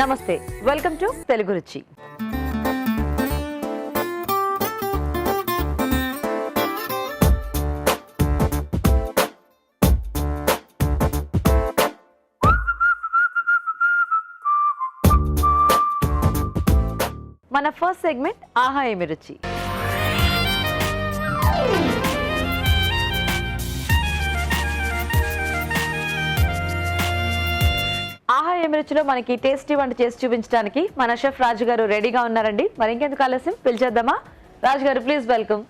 నమస్తే, welcome to Telugu రుచి. మన ఫస్ట్ సెగ్మెంట్ ఆహా ఏమి రుచి. ఆహా ఏమి రుచిలో మనకి టేస్టీ వంట చేసి చూపించడానికి మన షెఫ్ రాజు గారు రెడీగా ఉన్నారండి. మరి ఇంకెందుకు ఆలస్యం, పిలిచేద్దామా? రాజు గారు ప్లీజ్ వెల్కమ్.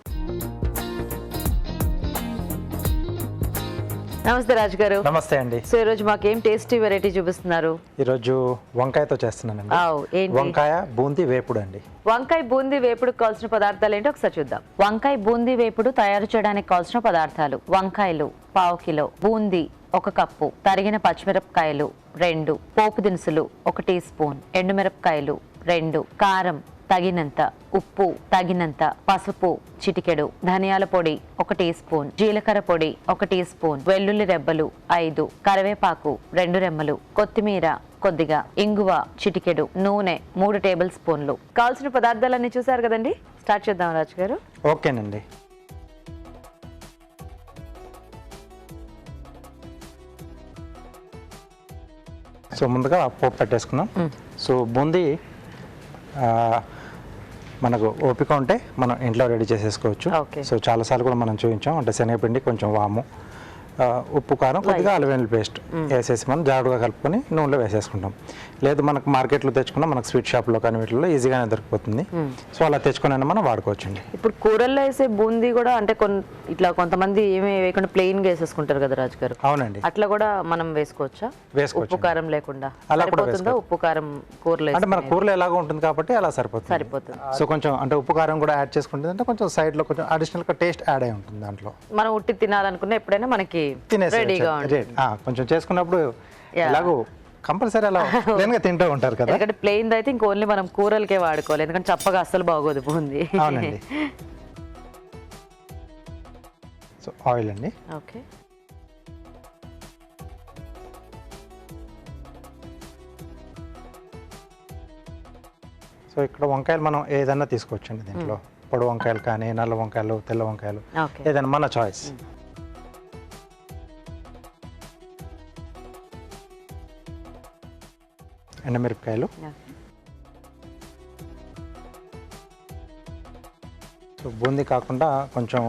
నమస్తే రాజు గారు. నమస్తే అండి. సో ఈ రోజు మాకు ఏం టేస్టీ వెరైటీ చూపిస్తున్నారు? ఈరోజు వంకాయతో చేస్తున్నానండి. ఏంటి? వంకాయ బూందీ వేపుడు అండి. వంకాయ బూందీ వేపుడుకు కావాల్సిన పదార్థాలు ఏంటో ఒకసారి చూద్దాం. వంకాయ బూందీ వేపుడు తయారు చేయడానికి కావాల్సిన పదార్థాలు: వంకాయలు పావు కిలో, బూందీ 1 కప్పు, తరిగిన పచ్చిమిరపకాయలు 2, పోపు దినుసులు 1 టీ స్పూన్, ఎండుమిరపకాయలు 2, కారం తగినంత, ఉప్పు తగినంత, పసుపు చిటికెడు, ధనియాల పొడి 1 టీ స్పూన్, జీలకర్ర పొడి 1 టీ స్పూన్, వెల్లుల్లి రెబ్బలు 5, కరివేపాకు 2 రెమ్మలు, కొత్తిమీర కొద్దిగా, ఇంగువ చిటికెడు, నూనె 3 టేబుల్ స్పూన్లు. కావాల్సిన పదార్థాలన్నీ చూసారు కదండి, స్టార్ట్ చేద్దాం రాజు గారు. ఓకేనండి. సో ముందుగా పోపు పెట్టేసుకున్నాం. సో బూందీ మనకు ఓపిక ఉంటే మనం ఇంట్లో రెడీ చేసేసుకోవచ్చు. సో చాలాసార్లు కూడా మనం చూపించాం. అంటే శనగపిండి, కొంచెం వాము, ఉప్పు, కారం, కొద్దిగా అల్లం వెల్లుల్లి పేస్ట్ వేసేసి మనం జాగ్రత్తగా కలుపుకొని నూనెలో వేసేసుకుంటాం. లేదు మనకు మార్కెట్లో తెచ్చుకున్నా మనకు స్వీట్ షాప్లో కానీ వీటిలో ఈజీగానే దొరికిపోతుంది. సో అలా తెచ్చుకొని మనం వాడుకోవచ్చండి. ఇప్పుడు కూరల్లో వేసే బూందీ కూడా అంటే ఇట్లా కొంతమంది ఏమి వేయకుండా ప్లెయిన్ గా వేసేసుకుంటారు కదా రాజు గారు. అవునండి. అట్లా కూడా మనం వేసుకోవచ్చా? వేసుకోవచ్చు. ఉప్పు కారం లేకుండా అలా కూడా వేస్తుందా? ఉప్పు కారం కూరలో అంటే మన కూరలో ఎలాగో ఉంటుంది కాబట్టి అలా సరిపోతుంది. సో కొంచెం అంటే ఉప్పు కారం కూడా యాడ్ చేసుకుంటుంది అంటే కొంచెం సైడ్ లో కొంచెం అడిషనల్ గా టేస్ట్ యాడ్ అయి ఉంటుంది దాంట్లో. మనం ఉట్టి తినాలనుకున్న ఎప్పుడైనా మనకి రెడీగా ఉంటుంది. కొంచెం చేసుకున్నప్పుడు ఎలాగో కంపల్సరీ అలా ప్లెయిన్ గా తింటూ ఉంటారు కదా. ఎందుకంటే ప్లెయిన్ అయితే ఇంక ఓన్లీ మనం కూరలకే వాడుకోవాలి, ఎందుకంటే చప్పగా అస్సలు బాగోదు బూందీ. అవునండి. సో ఆయిల్ అండి. ఓకే. సో ఇక్కడ వంకాయలు మనం ఏదైనా తీసుకోవచ్చండి. దీంట్లో పొడి వంకాయలు కానీ, నల్ల వంకాయలు, తెల్ల వంకాయలు, ఏదైనా మన చాయిస్. ఎండుమిరపకాయలు, సో బూందీ కాకుండా కొంచెం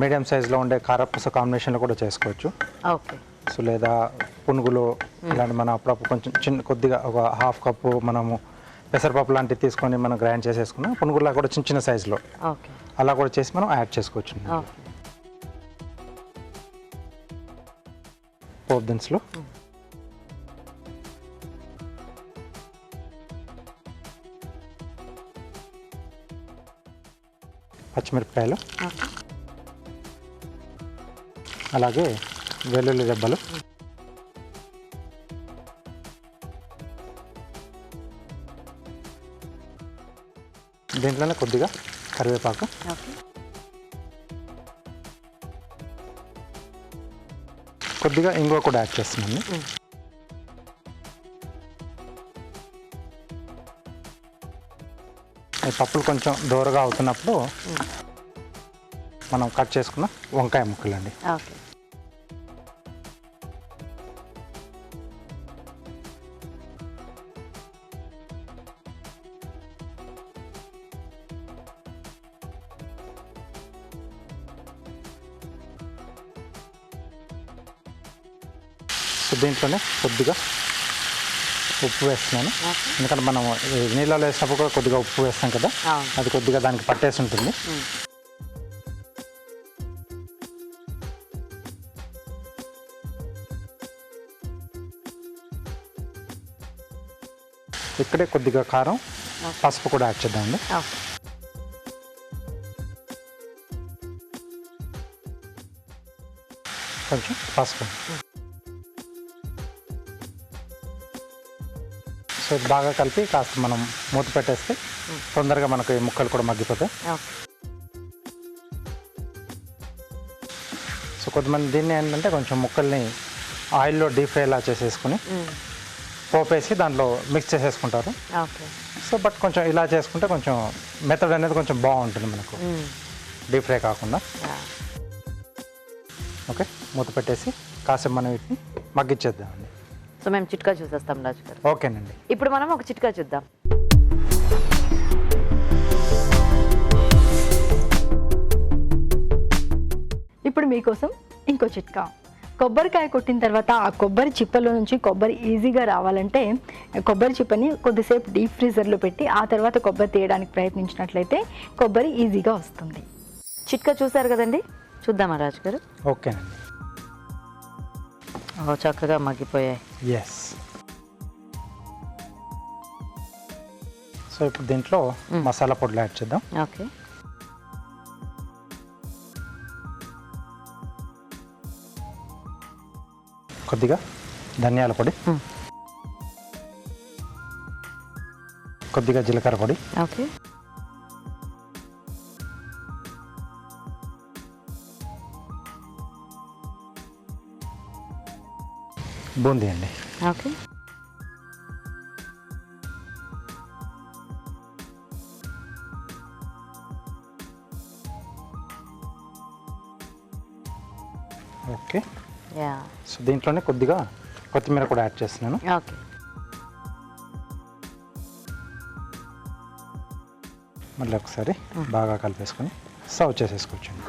మీడియం సైజులో ఉండే కారపూస కాంబినేషన్లో కూడా చేసుకోవచ్చు. ఓకే. సో లేదా పునుగులు ఇలాంటి మనం అప్పుడప్పుడు కొంచెం కొద్దిగా ఒక 1/2 కప్పు మనము పెసరపప్పు లాంటివి తీసుకొని మనం గ్రైండ్ చేసేసుకున్నాం. పునుగులా కూడా చిన్న సైజులో అలా కూడా చేసి మనం యాడ్ చేసుకోవచ్చు. పోపు దినుసులు, పచ్చిమిరపకాయలు, అలాగే వెల్లుల్లి రెబ్బలు, దీంట్లోనే కొద్దిగా కరివేపాకు, కొద్దిగా ఇంగువ కూడా యాడ్ చేస్తున్నాను. పప్పులు కొంచెం దూరగా అవుతున్నప్పుడు మనం కట్ చేసుకున్న వంకాయ ముక్కలండి. సో దీంట్లోనే కొద్దిగా ఉప్పు వేస్తున్నాను. ఎందుకంటే మనం నీళ్ళలో వేసినప్పుడు కూడా కొద్దిగా ఉప్పు వేస్తాం కదా, అది కొద్దిగా దానికి పట్టేసి ఉంటుంది. ఇక్కడే కొద్దిగా కారం, పసుపు కూడా యాడ్ చేద్దామండి. కొంచెం పసుపు. సో బాగా కలిపి కాస్త మనం మూత పెట్టేస్తే తొందరగా మనకు ఈ ముక్కలు కూడా మగ్గిపోతాయి. సో కొంతమంది దీన్ని ఏంటంటే కొంచెం ముక్కల్ని ఆయిల్లో డీప్ ఫ్రై లా చేసేసుకుని పోపేసి దాంట్లో మిక్స్ చేసేసుకుంటారు. ఓకే. సో బట్ కొంచెం ఇలా చేసుకుంటే కొంచెం మెథడ్ అనేది కొంచెం బాగుంటుంది మనకు, డీప్ ఫ్రై కాకుండా. ఓకే, మూత పెట్టేసి కాసేపు మనం వీటిని మగ్గిచ్చేద్దామండి. సో మేము చిట్కా చూసేస్తాం రాజు గారు. ఓకేనండి. ఇప్పుడు మనం ఒక చిట్కా చూద్దాం. ఇప్పుడు మీకోసం ఇంకో చిట్కా. కొబ్బరికాయ కొట్టిన తర్వాత ఆ కొబ్బరి చిప్పలో నుంచి కొబ్బరి ఈజీగా రావాలంటే కొబ్బరి చిప్పని కొద్దిసేపు డీప్ ఫ్రీజర్లో పెట్టి ఆ తర్వాత కొబ్బరి తీయడానికి ప్రయత్నించినట్లయితే కొబ్బరి ఈజీగా వస్తుంది. చిట్కా చూసారు కదండి, చూద్దామా రాజు గారు? ఓకేనండి. చక్కగా మగ్గిపోయాయి. ఎస్. సో ఇప్పుడు దీంట్లో మసాలా పొడులు యాడ్ చేద్దాం. ఓకే. కొద్దిగా ధనియాల పొడి, కొద్దిగా జీలకర్ర పొడి, ఓకే, బూందీ అండి. Okay, okay. యా. సో దీంట్లోనే కొద్దిగా కొత్తిమీర కూడా యాడ్ చేస్తున్నాను. ఓకే. మళ్ళీ ఒకసారి బాగా కలిపేసుకొని సర్వ్ చేసేసుకోవచ్చండి.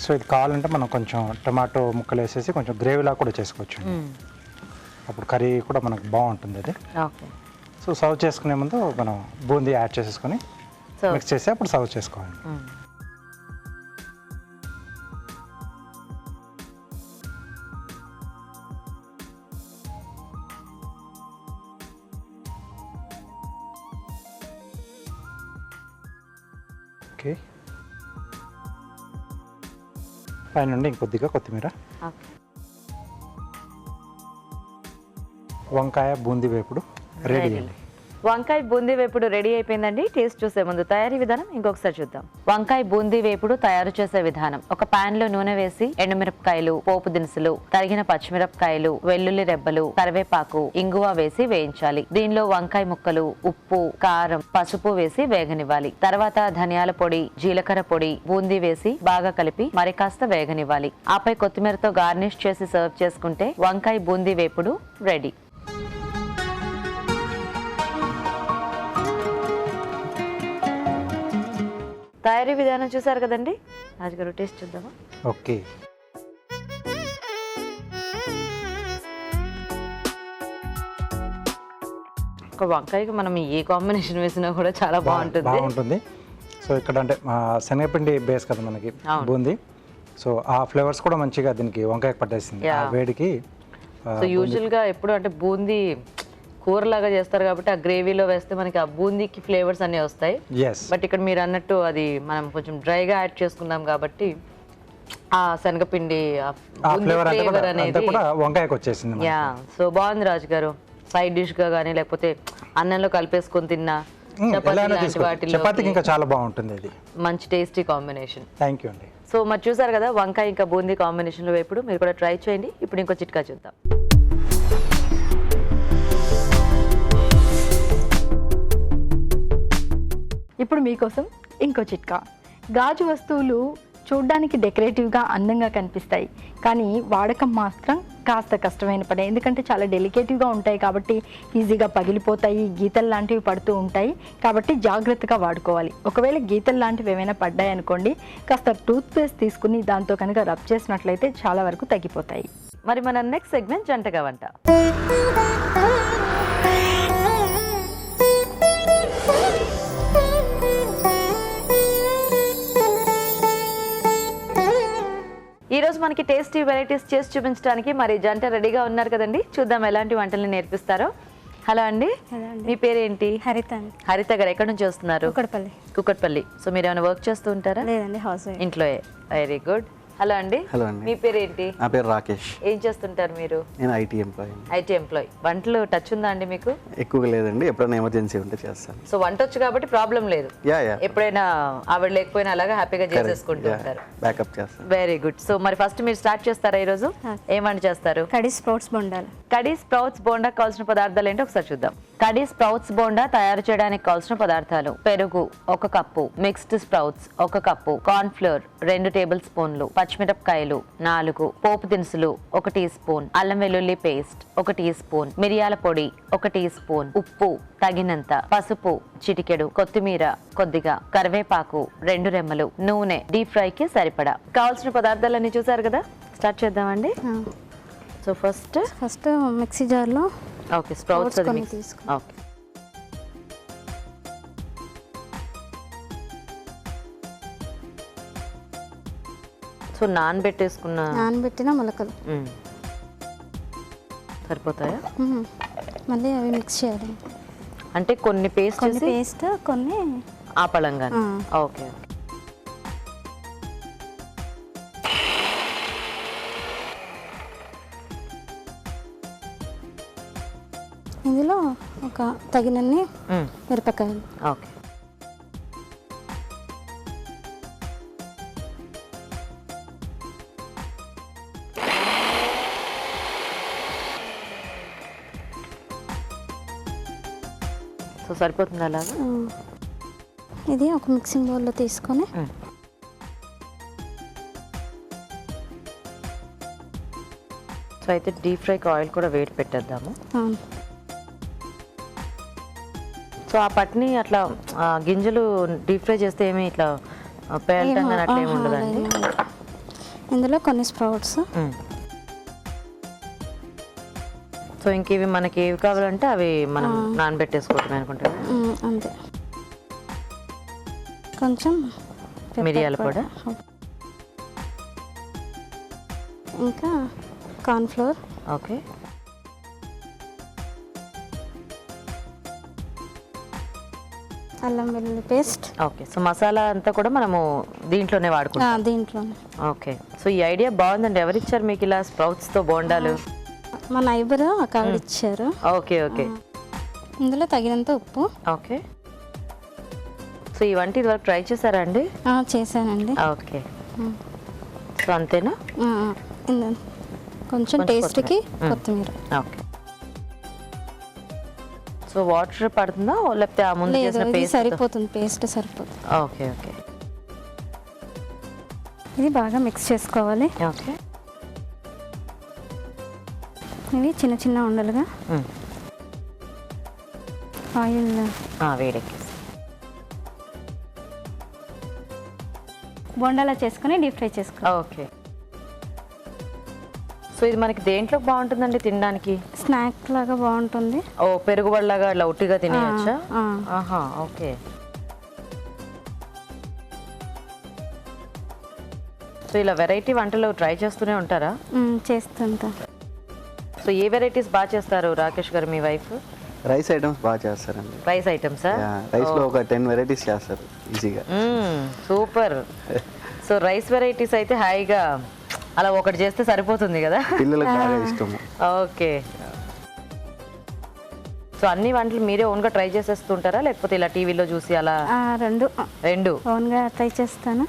సో ఇది కావాలంటే మనం కొంచెం టమాటో ముక్కలు వేసేసి కొంచెం గ్రేవీలా కూడా చేసుకోవచ్చు. అప్పుడు కర్రీ కూడా మనకు బాగుంటుంది అది. ఓకే. సో సర్వ్ చేసుకునే ముందు మనం బూందీ యాడ్ చేసేసుకొని మిక్స్ చేసి అప్పుడు సర్వ్ చేసుకోవాలి. ఓకే. పైనుండి ఇంకొద్దిగా కొత్తిమీర. వంకాయ బూందీ వేపుడు రెడీ అండి. వంకాయ బూందీ వేపుడు రెడీ అయిపోయిందండి. టేస్ట్ చూసే ముందు తయారీ విధానం ఇంకొకసారి చూద్దాం. వంకాయ బూందీ వేపుడు తయారు చేసే విధానం: ఒక పాన్ లో నూనె వేసి ఎండుమిరపకాయలు, పోపు దినుసులు, తరిగిన పచ్చిమిరపకాయలు, వెల్లుల్లి రెబ్బలు, కరివేపాకు, ఇంగువ వేసి వేయించాలి. దీనిలో వంకాయ ముక్కలు, ఉప్పు, కారం, పసుపు వేసి వేగనివ్వాలి. తర్వాత ధనియాల పొడి, జీలకర్ర పొడి, బూందీ వేసి బాగా కలిపి మరి కాస్త వేగనివ్వాలి. ఆపై కొత్తిమీరతో గార్నిష్ చేసి సర్వ్ చేసుకుంటే వంకాయ బూందీ వేపుడు రెడీ. తయారీ విధానం చూసారు కదండి. రాజుగారు టేస్ట్ చూద్దామా? ఓకే. ఒక వంకాయకి మనం ఏ కాంబినేషన్ వేసినా కూడా చాలా బాగుంటుంది. సో ఇక్కడ అంటే శనగపిండి బేస్ కదా మనకి బూందీ, సో ఆ ఫ్లేవర్స్ కూడా మంచిగా దీనికి వంకాయకి పట్టేసింది ఆ వేడికి. సో యూజువల్గా ఎప్పుడు అంటే బూందీ కూరలాగా చేస్తారు కాబట్టి ఆ గ్రేవీలో వేస్తే మనకి ఆ బూందీకి ఫ్లేవర్స్ అన్నీ వస్తాయి. బట్ ఇక్కడ మీరు అన్నట్టు అది మనం కొంచెం డ్రైగా యాడ్ చేసుకున్నాం కాబట్టి ఆ శనగపిండి ఫ్లేవర్ అనేది వంకాయకి వచ్చేసింది. యా. సో బాగుంది రాజు గారు. సైడ్ డిష్ గా కానీ లేకపోతే అన్నంలో కలిపేసుకొని తిన్నా, చపాతీకి ఇంకా చాలా బాగుంటుంది. ఇది మంచి టేస్టీ కాంబినేషన్. థ్యాంక్ యూ అండి. సో మరి చూసారు కదా వంకాయ ఇంకా బూందీ కాంబినేషన్లో వేపుడు. మీరు కూడా ట్రై చేయండి. ఇప్పుడు ఇంకో చిట్కా చూద్దాం. ఇప్పుడు మీకోసం ఇంకో చిట్కా. గాజు వస్తువులు చూడ్డానికి డెకరేటివ్గా అందంగా కనిపిస్తాయి, కానీ వాడకం మాత్రం కాస్త కష్టమైన పని. ఎందుకంటే చాలా డెలికేటివ్గా ఉంటాయి కాబట్టి ఈజీగా పగిలిపోతాయి, గీతలు లాంటివి పడుతూ ఉంటాయి. కాబట్టి జాగ్రత్తగా వాడుకోవాలి. ఒకవేళ గీతలు లాంటివి ఏమైనా పడ్డాయి అనుకోండి, కాస్త టూత్ పేస్ట్ తీసుకుని దాంతో కనుక రబ్ చేసినట్లయితే చాలా వరకు తగ్గిపోతాయి. మరి మన నెక్స్ట్ సెగ్మెంట్ జంటగా వంట. ఈ రోజు మనకి టేస్టీ వెరైటీస్ చేసి చూపించడానికి మరి జంట రెడీగా ఉన్నారు కదండి. చూద్దాం ఎలాంటి వంటల్ని నేర్పిస్తారో. హలో అండి, మీ పేరేంటి? హరిత. హరిత గారు ఎక్కడి నుంచి వస్తున్నారు? కుక్కట్పల్లి. కుక్కట్పల్లి. సో మీరు ఏమైనా వర్క్ చేస్తూ ఉంటారా? లేదండి, హౌస్ వైఫ్. ఇంట్లో. Very good. హలో అండి. హలో అండి. మీ పేరు ఏంటి? నా పేరు రాకేష్. ఏం చేస్తుంటారు మీరు? నేను ఐటీ ఎంప్లాయీ. IT employee. వంటలు టచ్ ఉందా అండి మీకు? ఎక్కువగా లేదండి, ఎప్పుడైనా ఎమర్జెన్సీ ఉంటే చేస్తాను. సో వంట వచ్చు కాబట్టి ప్రాబ్లం లేదు. యా ఎప్పుడైనా ఆవిడ లేకపోయినా అలాగా హ్యాపీగా చేసేసుకుంటూ ఉంటారు. బ్యాకప్ చేస్తాను. Very good. సో మరి ఫస్ట్ మీరు స్టార్ట్ చేస్తారా ఈరోజు? ఏం వంట చేస్తారు? కడీ స్ప్రౌట్స్ బొండాలు. కడీ స్ప్రౌట్స్ బోండా కావాల్సిన పదార్థాలు ఏంటో ఒకసారి చూద్దాం. కడీ స్ప్రౌట్స్ బోండా తయారు చేయడానికి కావాల్సిన పదార్థాలు: పెరుగు 1 cup, mixed sprouts 1 cup, corn flour 2 table స్పూన్లు, పచ్చిమిరపకాయలు 4, పోపు దినుసులు 1 టీ స్పూన్, అల్లం వెల్లుల్లి పేస్ట్ 1 టీ స్పూన్, మిరియాల పొడి 1 టీ స్పూన్, ఉప్పు తగినంత, పసుపు చిటికెడు, కొత్తిమీర కొద్దిగా, కరివేపాకు 2 రెమ్మలు, నూనె డీప్ ఫ్రై కి సరిపడా. కావాల్సిన పదార్థాలన్నీ చూసారు కదా, స్టార్ట్ చేద్దామండి. సో ఫస్ట్ మిక్సీ జార్లో ఓకే స్ప్రౌట్స్ అది మిక్స్. తీసుకో. ఓకే సో నానబెట్టిన మొలకలు సరిపోతాయా? మళ్ళీ అవి మిక్స్ చేయాలి. అంటే కొన్ని పేస్ట్ కొన్ని ఆపళంగా. ఓకే. ఇందులో ఒక తగినన్ని మిరపకాయలు. ఓకే. సో సరిపోతుంది అలాగా. ఇది ఒక మిక్సింగ్ బౌల్లో తీసుకొని సో అయితే డీప్ ఫ్రైకి ఆయిల్ కూడా వేడి పెట్టేద్దాము. సో ఆ పట్ని అట్లా గింజలు డీప్ ఫ్రై చేస్తే ఏమి ఇట్లా పేలటం కానీ అట్లా ఏమి ఉండదండి. ఇందులో కొన్ని స్ప్రౌట్స్. సో ఇంక ఇవి మనకి ఏవి కావాలంటే అవి మనం నానబెట్టేసుకోవటం అనుకుంటాం. అంతే. కొంచెం మిరియాల పొడి, ఇంకా కార్న్ ఫ్లోర్. ఓకే. అల్లం వెల్లుల్లి పేస్ట్. ఓకే. సో మసాలా అంతా కూడా మనము దీంట్లోనే వాడుకుంటాం. దీంట్లోనే. ఓకే. సో ఈ ఐడియా బాగుందండి. ఎవరు ఇచ్చారు మీకు ఇలా స్ప్రౌట్స్తో బోండాలు? మా నైబర్ ఒక ఆవిడ ఇచ్చారు. ఓకే. ఓకే. ఇందులో తగినంత ఉప్పు. ఓకే. సో ఈ వంట ఇదివరకు ట్రై చేశారా అండి? చేశానండి. ఓకే. సో అంతేనా? కొంచెం టేస్ట్కి కొత్తిమీర. ఓకే. సో వాటర్ పడుతుందా లేకపోతే ఆ ముందు చేసిన పేస్ట్ సరిపోతుంది? పేస్ట్ సరిపోతుంది. ఓకే. ఓకే. ఇది బాగా మిక్స్ చేసుకోవాలి. ఓకే. ఇవి చిన్న చిన్న ఉండలుగా ఆయిల్ వేడెక్కేసి బొండాలా చేసుకుని డీప్ ఫ్రై చేసుకోవాలి. ఓకే. సో ఇది మనకి దేంట్లో బాగుంటుందండి తినడానికి? స్నాక్ లాగా బాగుంటుంది. ఓ పెరుగు వడలాగా అట్లా ఉట్టిగా తినేయచ్చా? ఆహా. ఓకే. సో ఇలా వెరైటీ వంటలు ట్రై చేస్తూనే ఉంటారా? చేస్తుంటా. సో ఏ వెరైటీస్ బాగా చేస్తారు రాకేష్ గారు మీ వైఫ్? రైస్ ఐటమ్స్ బాగా చేస్తారండి. రైస్ ఐటమ్సా? రైస్లో ఒక 10 వెరైటీస్ చేస్తారు ఈజీగా. సూపర్. సో రైస్ వెరైటీస్ అయితే హాయిగా అలా ఒకటి చేస్తే సరిపోతుంది కదా, పిల్లలకు బాగా ఇష్టము. ఓకే. సో అన్ని వంటలు మీరే ఓన్గా ట్రై చేసేస్తుంటారా లేకపోతే ఇలా టీవీలో చూసి అలా? రెండు ఓన్గా ట్రై చేస్తాను,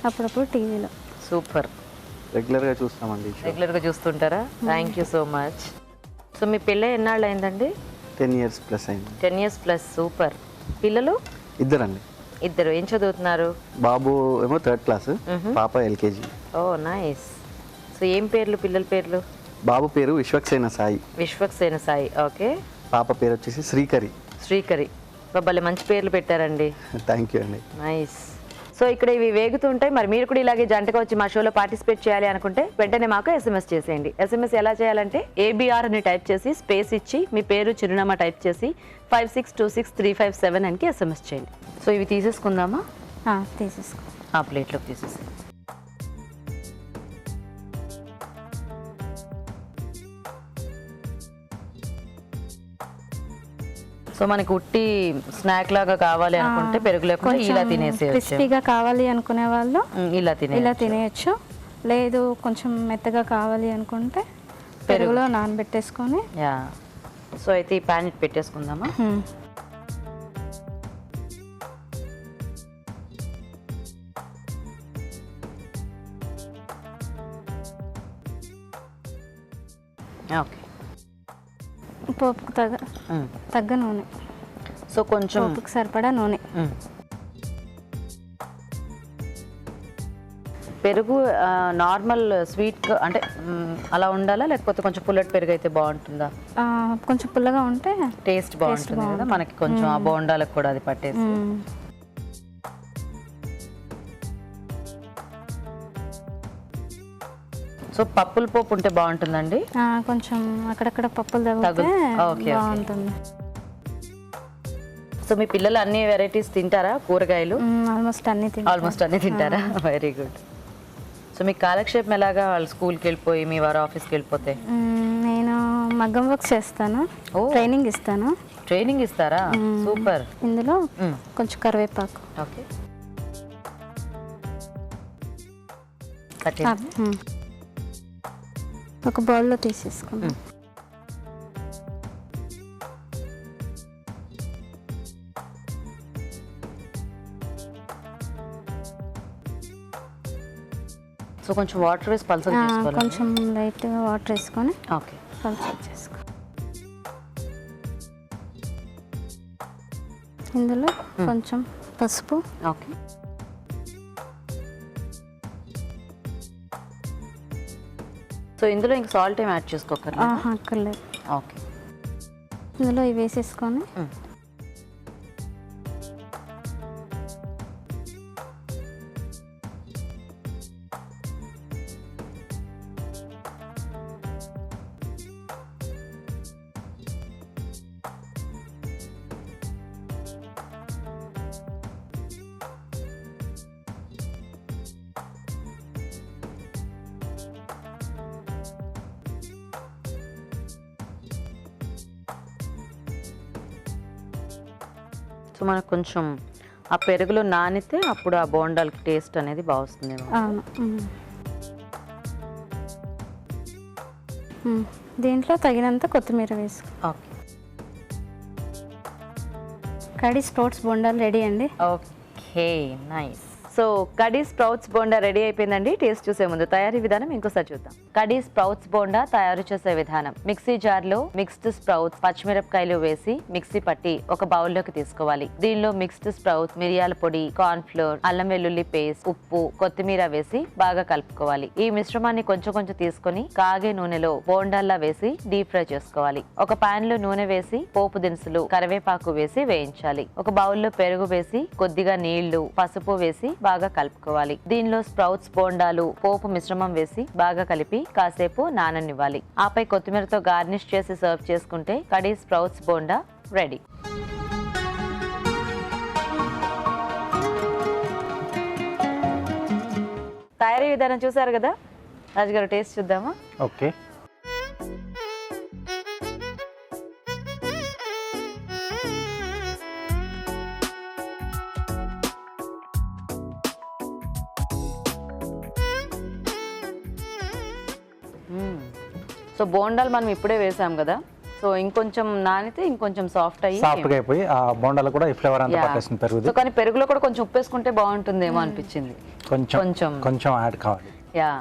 అప్పుడప్పుడు టీవీలో. సూపర్. రెగ్యులర్గా చూస్తామండి. రెగ్యులర్గా చూస్తుంటారా? Thank you so much. So మీ పిల్ల ఎన్నాళ్ళు అయిందండి? 10 years ప్లస్ అయింది. 10 years ప్లస్. సూపర్. పిల్లలు? ఇద్దరండి. ఇద్దరు. ఏం చదువుతున్నారు? బాబు ఏమో 3rd క్లాస్, పాప LKG. ఓ నైస్. సో ఏం పేర్లు పిల్లల పేర్లు? బాబు పేరు విశ్వక్సేన సాయి. విశ్వక్సేన సాయి. ఓకే. పాప పేరు వచ్చేసి శ్రీకరి. శ్రీకరి. భలే మంచి పేర్లు పెట్టారండి. థ్యాంక్ యూ అండి. నైస్. సో ఇక్కడ ఇవి వేగుతుంటాయి. మరి మీరు కూడా ఇలాగే జంటగా వచ్చి మా షోలో పార్టిసిపేట్ చేయాలి అనుకుంటే వెంటనే మాకు SMS చేసేయండి. SMS ఎలా చేయాలంటే ABR అని టైప్ చేసి స్పేస్ ఇచ్చి మీ పేరు చిరునామా టైప్ చేసి 56263573 అని SMS చేయండి. సో ఇవి తీసేసుకుందామా? తీసేసుకో. ఆ ప్లేట్లోకి తీసేసి. సో మనకి ఉట్టి స్నాక్ లాగా కావాలి అనుకుంటే పెరుగు లేకుండా ఇలా తినేసేయచ్చు. క్రిస్పీగా కావాలి అనుకునే వాళ్ళు ఇలా తినేయచ్చు. లేదు కొంచెం మెత్తగా కావాలి అనుకుంటే పెరుగులో నానబెట్టేసుకొని యా. సో అయితే ఈ ప్యాన్ ఇటు పెట్టేసుకుందామా? ఓకే. పోపుకు తగ్గ నూనె, సో కొంచెం పోపుకు సరిపడా నూనె. పెరుగు నార్మల్ స్వీట్ అంటే అలా ఉండాలా, లేకపోతే కొంచెం పుల్లటి పెరుగు అయితే బాగుంటుందా? కొంచెం పుల్లగా ఉంటే టేస్ట్ బాగుంటుంది కదా మనకి, కొంచెం ఆ బోండాలకు కూడా అది పట్టేసి. సో పప్పుల పోపు ఉంటే బాగుంటుందండి. కొంచెం అక్కడక్కడ పప్పులు తగిలితే బాగుంటుంది. సో మీ పిల్లలు అన్ని వెరైటీస్ తింటారా కూరగాయలు? ఆల్మోస్ట్ అన్ని తింటారా? Very good. సో మీ కాలక్షేపం ఎలాగా? వాళ్ళు స్కూల్కి వెళ్ళిపోయి మీ వారు ఆఫీస్కి వెళ్ళిపోతే? నేను మగ్గం వర్క్ చేస్తాను, ట్రైనింగ్ ఇస్తాను. ట్రైనింగ్ ఇస్తారా? సూపర్. ఇందులో కొంచెం కరివేపాకు ఓకే. ఒక బౌల్లో తీసేసుకున్నాం. సో కొంచెం వాటర్ వేసి పల్సర్ చేసుకోవాలి. కొంచెం లైట్గా వాటర్ వేసుకొని ఓకే పల్సర్ చేసుకో. ఇందులో కొంచెం పసుపు. ఓకే. సో ఇందులో ఇంక సాల్ట్ ఏం యాడ్ చేసుకోకర్లేదు? అక్కర్లేదు. ఓకే. ఇందులో ఇవి వేసేసుకొని సో మనకు కొంచెం ఆ పెరుగులో నానితే అప్పుడు ఆ బోండాలకి టేస్ట్ అనేది బాగుంటుంది. దీంట్లో తగినంత కొత్తిమీర వేసుకో. ఓకే. కడి స్ప్రౌట్స్ బోండాలు రెడీ అండి. Okay, nice. So khadi sprouts bonda ready అయిపోయిందండి. టేస్ట్ చూసే ముందు తయారీ విధానం ఇంకోసారి చూద్దాం. కడీ స్ప్రౌట్స్ బోండా తయారు చేసే విధానం: మిక్సీ జార్లో మిక్స్డ్ స్ప్రౌట్స్, పచ్చిమిరపకాయలు వేసి మిక్సీ పట్టి ఒక బౌల్లోకి తీసుకోవాలి. దీనిలో మిక్స్డ్ స్ప్రౌట్స్, మిరియాల పొడి, కార్న్ ఫ్లోర్, అల్లం వెల్లుల్లి పేస్ట్, ఉప్పు, కొత్తిమీర వేసి బాగా కలుపుకోవాలి. ఈ మిశ్రమాన్ని కొంచెం కొంచెం తీసుకొని కాగే నూనెలో బోండాల్లా వేసి డీప్ ఫ్రై చేసుకోవాలి. ఒక పాన్ లో నూనె వేసి పోపు దినుసులు, కరివేపాకు వేసి వేయించాలి. ఒక బౌల్లో పెరుగు వేసి కొద్దిగా నీళ్లు, పసుపు వేసి బాగా కలుపుకోవాలి. దీనిలో స్ప్రౌట్స్, బోండాలు, పోపు మిశ్రమం వేసి బాగా కలిపి కాసేపు నాననివ్వాలి. ఆపై కొత్తిమీరతో గార్నిష్ చేసి సర్వ్ చేసుకుంటే కడీ స్ప్రౌట్స్ బోండా రెడీ. తయారీ విధానం చూసారు కదా రాజుగారు, టేస్ట్ చూద్దామా? ఓకే. సో బోండాలు మనం ఇప్పుడే వేసాం కదా, సో ఇంకొంచెం నానితే ఇంకొంచెం సాఫ్ట్ సాఫ్ట్ గా అయిపోయి ఆ బోండాలు కూడా ఈ ఫ్లేవర్ అంతా పట్టేస్తుంది పెరుగు. కానీ పెరుగులో కూడా కొంచెం ఉప్పు వేసుకుంటే బాగుంటుందేమో అనిపించింది. కొంచెం యాడ్ కావాలి. యా.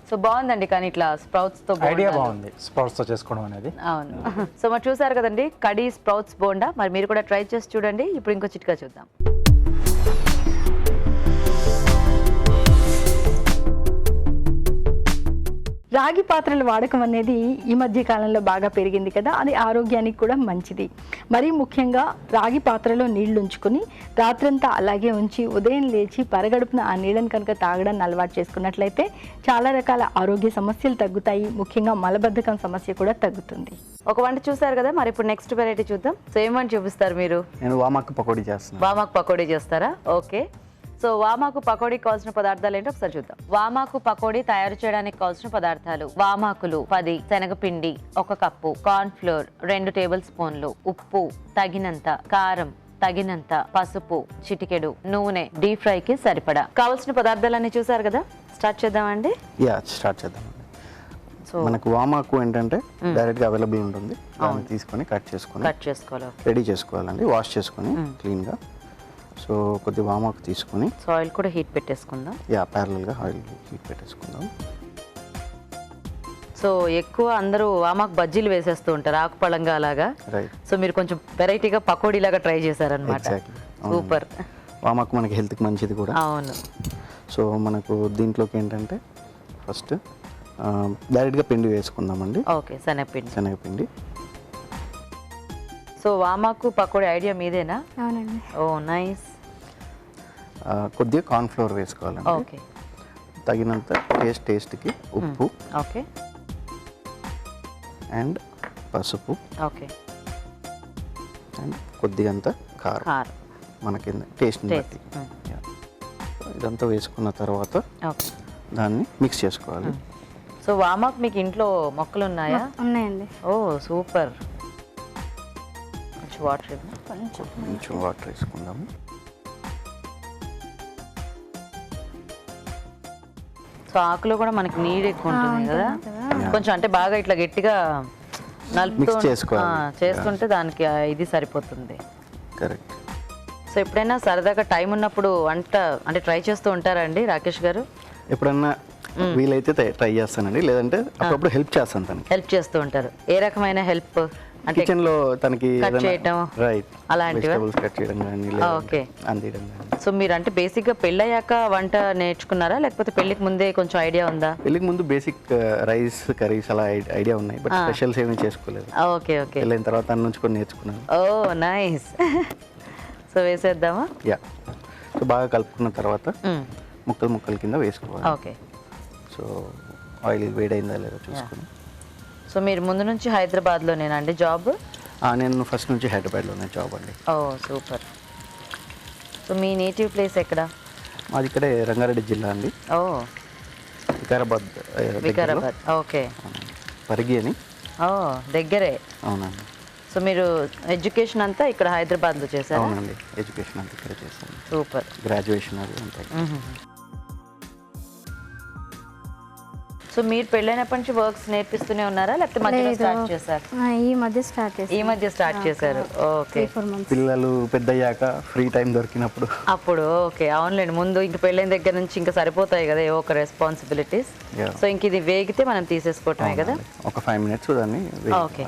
సో బాగుందండి, కానీ ఇట్లా స్ప్రౌట్స్ తో ఐడియా బాగుంది, స్ప్రౌట్స్ తో చేసుకోవడం అనేది. అవును. సో మరి చూసారు కదండి కడీ స్ప్రౌట్స్ బోండా, మరి మీరు కూడా ట్రై చేసి చూడండి. ఇప్పుడు ఇంకో చిట్కా చూద్దాం. రాగి పాత్రల వాడకం అనేది ఈ మధ్య కాలంలో బాగా పెరిగింది కదా, అది ఆరోగ్యానికి కూడా మంచిది. మరీ ముఖ్యంగా రాగి పాత్రలో నీళ్లు ఉంచుకొని రాత్రంతా అలాగే ఉంచి ఉదయం లేచి పరగడుపున ఆ నీళ్ళని కనుక తాగడాన్ని అలవాటు చేసుకున్నట్లయితే చాలా రకాల ఆరోగ్య సమస్యలు తగ్గుతాయి. ముఖ్యంగా మలబద్ధకం సమస్య కూడా తగ్గుతుంది. ఒక వంట చూసారు కదా, మరి ఇప్పుడు నెక్స్ట్ వెరైటీ చూద్దాం. సో ఏం వంట చూపిస్తారు మీరు? నేను వామాకు పకోడీ చేస్తాను. వామాకు పకోడీ చేస్తారా? ఓకే. సో వామాకు పకోడీ కావాల్సిన పదార్థాలు ఏంటో ఒకసారి చూద్దాం. వామాకు పకోడీ తయారు చేయడానికి కావాల్సిన పదార్థాలు: వామాకులు 10, శనగపిండి 1 కప్పు, కార్న్ ఫ్లోర్ 2 టేబుల్ స్పూన్లు, ఉప్పు తగినంత, కారం తగినంత, పసుపు చిటికెడు, నూనె డీప్ ఫ్రై కి సరిపడా. కావాల్సిన పదార్థాలన్నీ చూసారు కదా. స్టార్ట్ చేద్దామండి. యా స్టార్ట్ చేద్దామండి. సో మనకు వామాకు ఏంటంటే డైరెక్ట్గా అవైలబుల్ ఉంటుంది. దాన్ని తీసుకొని కట్ చేసుకోవాలి. రెడీ చేసుకోవాలండి. వాష్ చేసుకొని క్లీన్గా. సో కొద్ది వామాకు తీసుకొని సో ఆయిల్ కూడా హీట్ పెట్టేసుకుందాం. యా ప్యారలల్గా ఆయిల్ హీట్ పెట్టేసుకుందాం. సో ఎక్కువ అందరూ వామాకు బజ్జీలు వేసేస్తూ ఉంటారు ఆకుపళంగా అలాగా. రైట్. సో మీరు కొంచెం వెరైటీగా పకోడీ లాగా ట్రై చేశారనమాట. సూపర్. వామాకు మనకి హెల్త్కి మంచిది కూడా. అవును. సో మనకు దీంట్లోకి ఏంటంటే ఫస్ట్ డైరెక్ట్గా పిండి వేసుకుందామండి. ఓకే, శనగపిండి. సో వామాకు పకోడీ ఐడియా మీదేనా? అవునండి. ఓ నైస్. కొద్దిగా కార్న్ఫ్లోర్ వేసుకోవాలండి. ఓకే. తగినంత టేస్ట్కి ఉప్పు. ఓకే. అండ్ పసుపు. ఓకే. అండ్ కొద్దిగంత కారం మనకి టేస్ట్ని బట్టి. ఇదంతా వేసుకున్న తర్వాత దాన్ని మిక్స్ చేసుకోవాలి. సో వామాకు మీకు ఇంట్లో మొక్కలు ఉన్నాయా? ఉన్నాయండి. ఓ సూపర్. కొంచెం వాటర్ వేసుకుందాము. సో ఆకులో కూడా మనకి నీరు ఎక్కువ ఉంటుంది కదా, కొంచెం అంటే బాగా ఇట్లా గట్టిగా నలుపుతూ చేస్తుంటే దానికి ఇది సరిపోతుంది. కరెక్ట్. సో ఎప్పుడైనా సరదాగా టైం ఉన్నప్పుడు వంట అంటే ట్రై చేస్తూ ఉంటారండి రాకేష్ గారు? ఎప్పుడన్నా వీలైతే ట్రై చేస్తానండి, లేదంటే అప్పుడప్పుడు హెల్ప్ చేస్తాను తనకి. హెల్ప్ చేస్తూ ఉంటారు. ఏ రకమైన హెల్ప్? అంటే కిచెన్ లో తనకి కట్ చేయడం అలాంటివి కట్ చేయడం కానీ అందియడం కానీ. సో మీరు అంటే బేసిక్ గా పెళ్ళయ్యాక వంట నేర్చుకున్నారా లేకపోతే పెళ్లికి ముందే కొంచెం ఐడియా ఉందా? పెళ్ళికి ముందు బేసిక్ రైస్ కర్రీస్ అలా ఐడియా ఉన్నాయి, బట్ స్పెషల్స్ ఏమీ చేసుకోలేదు. Okay okay. పెళ్ళైన తర్వాత దాని నుంచి కొన్ని నేర్చుకున్నాను. ఓ నైస్. సో వేసేద్దామా? యా. సో బాగా కలుపుకున్న తర్వాత ముక్కల కింద వేసుకోవాలి. ఓకే. సో ఆయిల్ వేడైందా లేదా చూసుకుని. సో మీరు ముందు నుంచి హైదరాబాద్లోనేనండి జాబ్? నేను ఫస్ట్ నుంచి హైదరాబాద్లోనే జాబ్ అండి. ఓ సూపర్. సో మీ నేటివ్ ప్లేస్ ఎక్కడ? మాది ఇక్కడే రంగారెడ్డి జిల్లా అండి. ఓ వికారాబాద్. ఓకే. పరిగి అని. ఓ దగ్గరే. అవునండి. సో మీరు ఎడ్యుకేషన్ అంతా ఇక్కడ హైదరాబాద్లో చేశారు? అవునండి, ఎడ్యుకేషన్ అంతా ఇక్కడ చేశాను. సూపర్. గ్రాడ్యుయేషన్ అది అంతా. సో మీరు పెళ్ళైనప్పటి నుంచి వర్క్స్ నేర్పిస్తూనే ఉన్నారా లేకపోతే మధ్యలో స్టార్ట్ చేశారు? ఈ మధ్య స్టార్ట్ చేశారు. ఓకే. పిల్లలు పెద్దయ్యాక ఫ్రీ టైం దొరికినప్పుడు అప్పుడు ఓకే. అవునులేండి, ముందు ఇంక పెళ్ళైన దగ్గర నుంచి ఇంకా సరిపోతాయి కదా ఏవో ఒక రెస్పాన్సిబిలిటీస్. సో ఇంక ఇది వేగితే మనం తీసేసుకోవటమే కదా. ఒక 5 minutes దాన్ని. ఓకే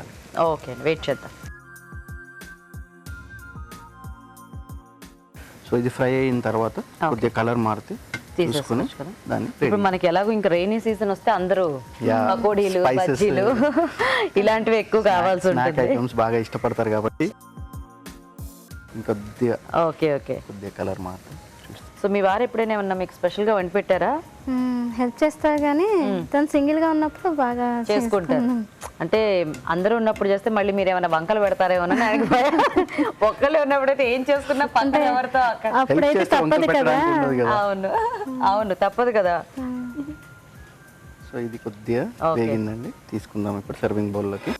ఓకే, వెయిట్ చేద్దాం. సో ఇది ఫ్రై అయిన తర్వాత కొద్దిగా కలర్ మారితే తీసుకుని దాన్ని. ఇప్పుడు మనకి ఎలాగో ఇంకా రైనీ సీజన్ వస్తే అందరూ పకోడీలు బజ్జీలు ఇలాంటివి ఎక్కువ కావాల్సి ఉంటుంది. ఐటమ్స్ బాగా ఇష్టపడతారు కాబట్టి ఇంకొద్దిగా ఓకే ఓకే కొద్దిగా కలర్ మారితే. సో మీ వారు ఎప్పుడైనా ఏమన్నా మీకు స్పెషల్గా వండి పెట్టారా? హెల్ప్ చేస్తారు కానీ తను సింగిల్గా ఉన్నప్పుడు బాగా చేసుకుంటారు. అంటే అందరూ ఉన్నప్పుడు చేస్తే మళ్ళీ మీరు ఏమైనా వంకలు పెడతారేమో అని ఆయనకి భయం. ఒక్కళ్ళే ఉన్నప్పుడైతే ఏం చేసుకున్నా పక్కన ఎవరితో అప్పుడైతే తప్పదు కదా. అవును అవును, తప్పదు కదా. సో ఇది కొద్దిగా వేగిందండి, తీసుకుందాం ఇప్పుడు సర్వింగ్ బౌల్లోకి.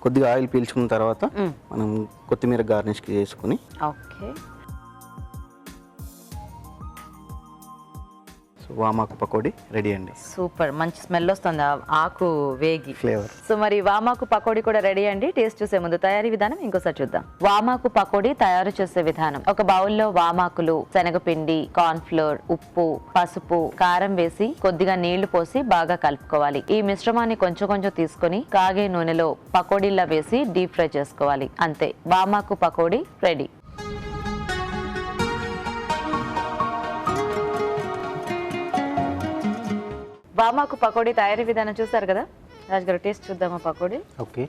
కొద్దిగా ఆయిల్ పీల్చుకున్న తర్వాత మనం కొత్తిమీర గార్నిష్కి చేసుకుని. ఓకే. సో వామాకు పకోడీ రెడీ అండి. సూపర్, మంచి స్మెల్ వస్తుంది ఆకు వేగి ఫ్లేవర్. సో మరి వామాకు పకోడీ కూడా రెడీ అండి. టేస్ట్ చూసే ముందు తయారీ విధానం ఇంకోసారి చూద్దాం. వామాకు పకోడీ తయారు చేసే విధానం: ఒక బౌల్లో వామాకులు, శనగపిండి, కార్న్ ఫ్లోర్, ఉప్పు, పసుపు, కారం వేసి కొద్దిగా నీళ్లు పోసి బాగా కలుపుకోవాలి. ఈ మిశ్రమాన్ని కొంచెం కొంచెం తీసుకొని కాగే నూనెలో పకోడీలా వేసి డీప్ ఫ్రై చేసుకోవాలి. అంతే, వామాకు పకోడీ రెడీ. వామాకు పకోడీ తయారీ విధానం చూస్తారు కదా రాజుగారు, టేస్ట్ చూద్దామా పకోడీ? ఓకే.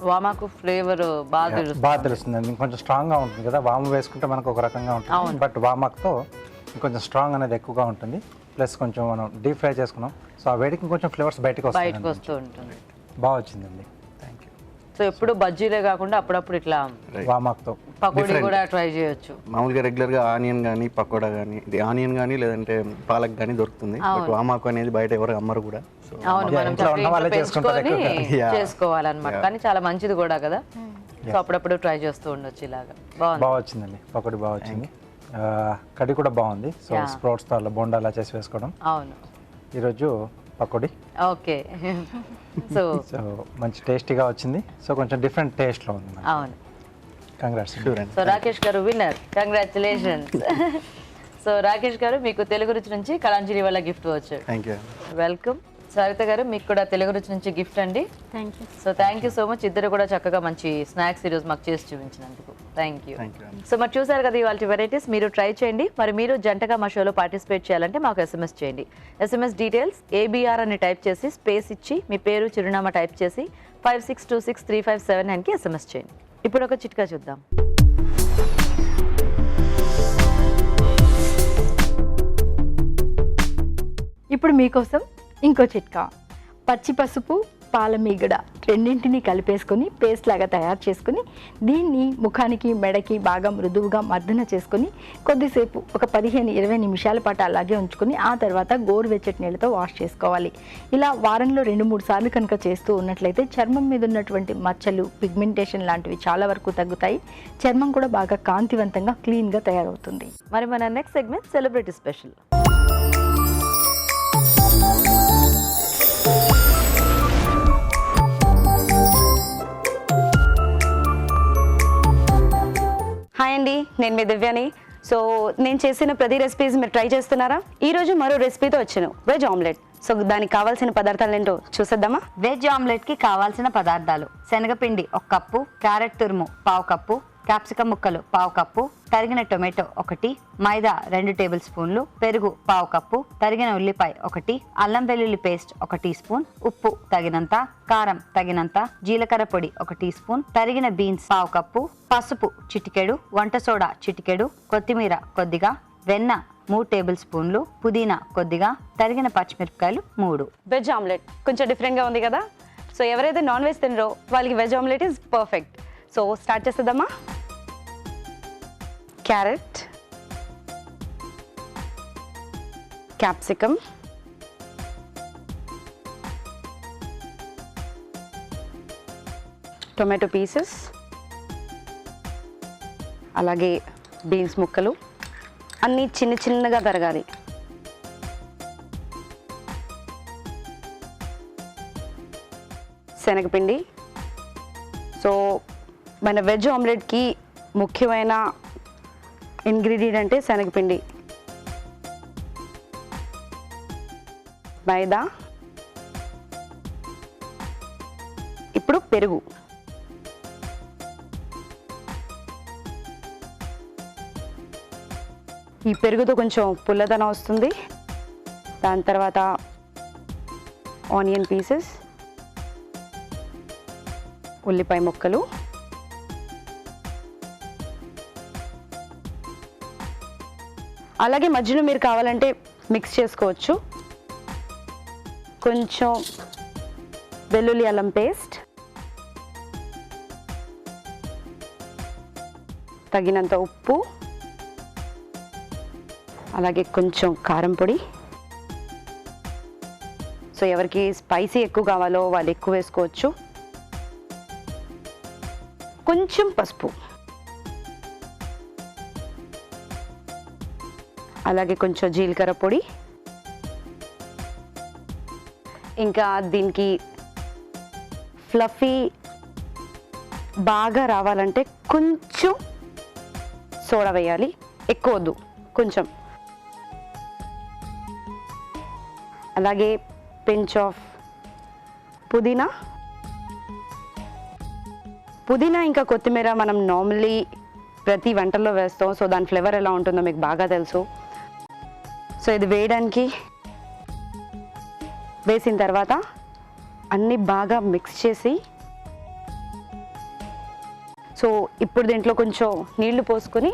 వామాకు ఫ్లేవర్ బాగా తెలుస్తుంది, కొంచెం స్ట్రాంగ్గా ఉంటుంది కదా. వాము వేసుకుంటే మనకు ఒక రకంగా ఉంటుంది, బట్ వామాకుతో కొంచెం స్ట్రాంగ్ అనేది ఎక్కువగా ఉంటుంది. ప్లస్ కొంచెం మనం డీప్ ఫ్రై చేసుకున్నాం, సో ఆ వేడికి కొంచెం ఫ్లేవర్స్ బయటకు వస్తూ ఉంటుంది. బాగా వచ్చిందండి. Thank you. సో ఎప్పుడు బజ్జీలే కాకుండా అప్పుడప్పుడు ఇట్లా వామాక్తో పకోడీ కూడా ట్రై చేయొచ్చు. మామూలుగా రెగ్యులర్గా ఆనియన్ కానీ పకోడా కానీ ఇది ఆనియన్ కానీ లేదంటే పాలక్ కానీ దొరుకుతుంది. బట్ వామాకు అనేది బయట ఎవరు అమ్మరు కూడా. సో అవును, మనం ఇంట్లో ఉన్న వాళ్ళే చేసుకుంటారు పెంచుకొని చేసుకోవాలన్నమాట. కానీ చాలా మంచిది కూడా కదా. సో అప్పుడప్పుడు ట్రై చేస్తూ ఉండొచ్చు ఇలాగా. బాగుంది, బాగా వచ్చిందండి, పకోడీ బాగా వచ్చింది. కర్రీ కూడా బాగుంది. సో స్ప్రౌట్స్తో అలా బోండా అలా చేసి వేసుకోవడం. అవును, ఈరోజు పకోడీ ఓకే. సో సో మంచి టేస్టీగా వచ్చింది. సో కొంచెం డిఫరెంట్ టేస్ట్లో ఉంది. అవును, కంగ్రాట్స్. సో రాకేష్ గారు విన్నర్, కంగ్రాచులేషన్స్. సో రాకేష్ గారు మీకు తెలుగు రుచి నుంచి కళాంజలి వల్ల గిఫ్ట్ వచ్చాడు. Thank you. వెల్కమ్. సరిత గారు మీకు కూడా తెలుగు రుచి నుంచి గిఫ్ట్ అండి. Thank you. So thank you so much. ఇద్దరు కూడా చక్కగా మంచి స్నాక్స్ ఈరోజు మాకు చేసి చూపించినందుకు థ్యాంక్ యూ. సో మరి చూసారు కదా ఇవాళ వెరైటీస్, మీరు ట్రై చేయండి. మరి మీరు జంటగా మా షోలో పార్టిసిపేట్ చేయాలంటే మాకు ఎస్ఎంఎస్ చేయండి. ఎస్ఎంఎస్ డీటెయిల్స్ ఏబిఆర్ అని టైప్ చేసి స్పేస్ ఇచ్చి మీ పేరు చిరునామా టైప్ చేసి 56263579కి ఎస్ఎంఎస్ చేయండి. ఇప్పుడు ఒక చిట్కా చూద్దాం. ఇప్పుడు మీకోసం ఇంకో చిట్కా. పచ్చి పసుపు, పాలమీగడ రెండింటిని కలిపేసుకొని పేస్ట్ లాగా తయారు చేసుకుని దీన్ని ముఖానికి మెడకి బాగా మృదువుగా మర్దన చేసుకొని కొద్దిసేపు ఒక 15-20 నిమిషాల పాటు అలాగే ఉంచుకొని ఆ తర్వాత గోరువెచ్చటి నీళ్ళతో వాష్ చేసుకోవాలి. ఇలా వారంలో 2-3 సార్లు కనుక చేస్తూ ఉన్నట్లయితే చర్మం మీద ఉన్నటువంటి మచ్చలు, పిగ్మెంటేషన్ లాంటివి చాలా వరకు తగ్గుతాయి. చర్మం కూడా బాగా కాంతివంతంగా క్లీన్గా తయారవుతుంది. మరి మన next segment celebrity special. Hi అండి, నేను మీ దివ్యాని. సో నేను చేసిన ప్రతి రెసిపీస్ మీరు ట్రై చేస్తున్నారా? ఈరోజు మరో రెసిపీతో వచ్చాను, వెజ్ ఆమ్లెట్. సో దానికి కావాల్సిన పదార్థాలు ఏంటో చూసేద్దామా? వెజ్ ఆమ్లెట్కి కావాల్సిన పదార్థాలు: శనగపిండి 1 కప్పు, క్యారెట్ తురుము 1/2 కప్పు, క్యాప్సికమ్ ముక్కలు 1/2 కప్పు, తరిగిన టొమాటో 1, మైదా 2 టేబుల్ స్పూన్లు, పెరుగు 1/2 కప్పు, తరిగిన ఉల్లిపాయ 1, అల్లం వెల్లుల్లి పేస్ట్ 1 టీ స్పూన్, ఉప్పు తగినంత, కారం తగినంత, జీలకర్ర పొడి 1 టీ స్పూన్, తరిగిన బీన్స్ 1/2 కప్పు, పసుపు చిటికెడు, వంట సోడా చిటికెడు, కొత్తిమీర కొద్దిగా, వెన్న 3 టేబుల్ స్పూన్లు, పుదీనా కొద్దిగా, తరిగిన పచ్చిమిరపకాయలు 3. వెజ్ ఆమ్లెట్ కొంచెం డిఫరెంట్గా ఉంది కదా. సో ఎవరైతే నాన్ వెజ్ తినరో వాళ్ళకి veg omelette is perfect. So start చేసేద్దామా? క్యారెట్, క్యాప్సికమ్, టొమాటో పీసెస్, అలాగే బీన్స్ ముక్కలు అన్నీ చిన్నగా తరగాలి. శనగపిండి. సో మన వెజ్ ఆమ్లెట్కి ముఖ్యమైన ఇంగ్రీడియంట్ అంటే శనగపిండి, మైదా, ఇప్పుడు పెరుగు. ఈ పెరుగుతో కొంచెం పుల్లదనం వస్తుంది. దాని తర్వాత ఆనియన్ పీసెస్, ఉల్లిపాయ ముక్కలు, అలాగే మధ్యలో మీరు కావాలంటే మిక్స్ చేసుకోవచ్చు. కొంచెం వెల్లుల్లి అల్లం పేస్ట్, తగినంత ఉప్పు, అలాగే కొంచెం కారం పొడి. సో ఎవరికి స్పైసీ ఎక్కువ కావాలో వాళ్ళు ఎక్కువ వేసుకోవచ్చు. కొంచెం పసుపు, అలాగే కొంచెం జీలకర్ర పొడి. ఇంకా దీనికి ఫ్లఫీ బాగా రావాలంటే కొంచెం సోడా వేయాలి, ఎక్కువ వద్దు, కొంచెం. అలాగే పించ్ ఆఫ్ పుదీనా. పుదీనా ఇంకా కొత్తిమీర మనం నార్మల్లీ ప్రతి వంటల్లో వేస్తాం. సో దాని ఫ్లేవర్ ఎలా ఉంటుందో మీకు బాగా తెలుసు. సో ఇది వేసిన తర్వాత అన్నీ బాగా మిక్స్ చేసి, సో ఇప్పుడు దీంట్లో కొంచెం నీళ్లు పోసుకొని